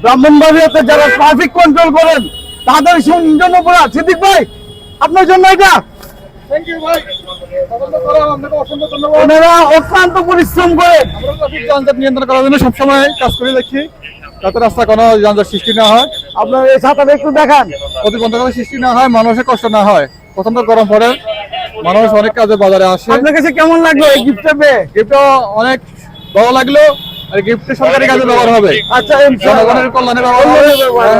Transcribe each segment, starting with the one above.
ব্রাহ্মণবাড়িয়াতে যারা traffic control করেন তাদের জন্য পুরা সিদ্দিক ভাই আপনার জন্য এটা ওনারা অক্লান্ত পরিশ্রম করেন। আমরা ট্রাফিক যানজট নিয়ন্ত্রণ করার জন্য সবসময় কাজ করে দেখি যাতে রাস্তায় কোনো যানজট সৃষ্টি না হয়, আপনার এই ছাতাটা একটু দেখান, প্রতিবন্ধকতা সৃষ্টি না হয়, মানুষের কষ্ট না হয়। প্রচন্ড গরম পড়ে, মানুষ অনেক কাজে বাজারে আসে। আপনার কাছে কেমন লাগলো এই গিফটটা পেয়ে? গিফটটা অনেক ভালো লাগলো, আর গিফটে সরকারি কাজে ব্যবহার হবে, আচ্ছা জনগণের কল্যাণে ব্যবহার হবে।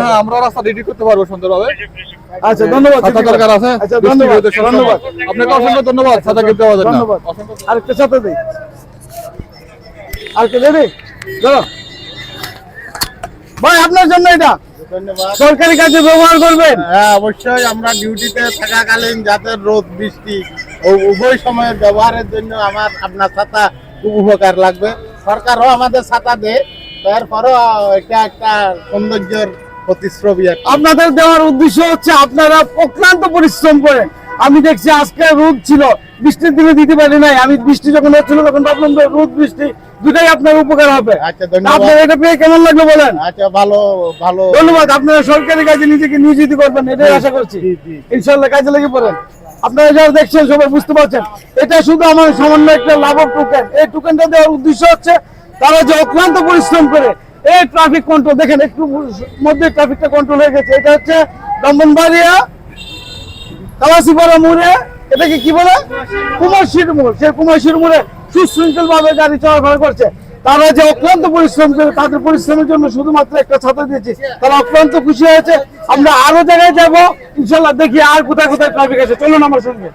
হ্যাঁ, আমরা রাস্তা রেডি করতে পারবো সুন্দরভাবে। আচ্ছা ধন্যবাদ। ছাতা দরকার আছে, আচ্ছা ধন্যবাদ ধন্যবাদ আপনাকে অসংখ্য ধন্যবাদ ছাতা গিফট দেওয়ার জন্য। ধন্যবাদ। আরেকটা ছাতা দিই, আরেকটা দেবে চলো ভাই আপনার জন্য এটা সরকারি কাজে ব্যবহার করবেন। হ্যাঁ অবশ্যই, আমরা ডিউটিতে থাকাকালীন যাতে রোদ বৃষ্টি উভয় সময়ের ব্যবহারের জন্য আপনার ছাতা খুব উপকার লাগবে। সরকারও আমাদের ছাতা দেয়, তারপরও এটা একটা সৌন্দর্যের প্রতিশ্রুতি। আপনাদের দেওয়ার উদ্দেশ্য হচ্ছে আপনারা অক্লান্ত পরিশ্রম করেন। আমি দেখছি আজকে রোদ ছিল, বৃষ্টির দিনে দিতে পারি নাই, আমি বৃষ্টি যখন হচ্ছিল তখন ভাবলাম যে রোদ বৃষ্টি দুটাই আপনার উপকার হবে। আচ্ছা ধন্যবাদ। আপনার এটা পেয়ে কেমন লাগলো বলেন? আচ্ছা ভালো ভালো, ধন্যবাদ। আপনারা সরকারি কাজে নিজেকে নিয়োজিত করবেন এটাই আশা করছি। ইনশাল্লাহ কাজে লেগে পড়েন। আপনারা যারা দেখছেন সবাই বুঝতে পারছেন এটা শুধু আমার সামান্য একটা লাভর টোকেন। এই টোকেনটা দেওয়ার উদ্দেশ্য হচ্ছে তারা যে অক্লান্ত পরিশ্রম করে এই ট্রাফিক কন্ট্রোল, দেখেন একটু মধ্যে ট্রাফিকটা কন্ট্রোল হয়ে গেছে। এটা হচ্ছে ব্রাহ্মণবাড়িয়া কালাসিপাড়া মোড়ে, এটাকে কি বলে কুমারশির মোড়। সেই কুমারশির মোড়ে সুশৃঙ্খল ভাবে গাড়ি চলাফেরা করছে। তারা যে অক্লান্ত পরিশ্রম করে তাদের পরিশ্রমের জন্য শুধুমাত্র একটা ছাতা দিয়েছি, তারা অক্লান্ত খুশি হয়েছে। আমরা আরো জায়গায় যাবো ইনশাল্লাহ, দেখি আর কোথায় কোথায় ট্রাফিক আছে। চলুন আমার সঙ্গে।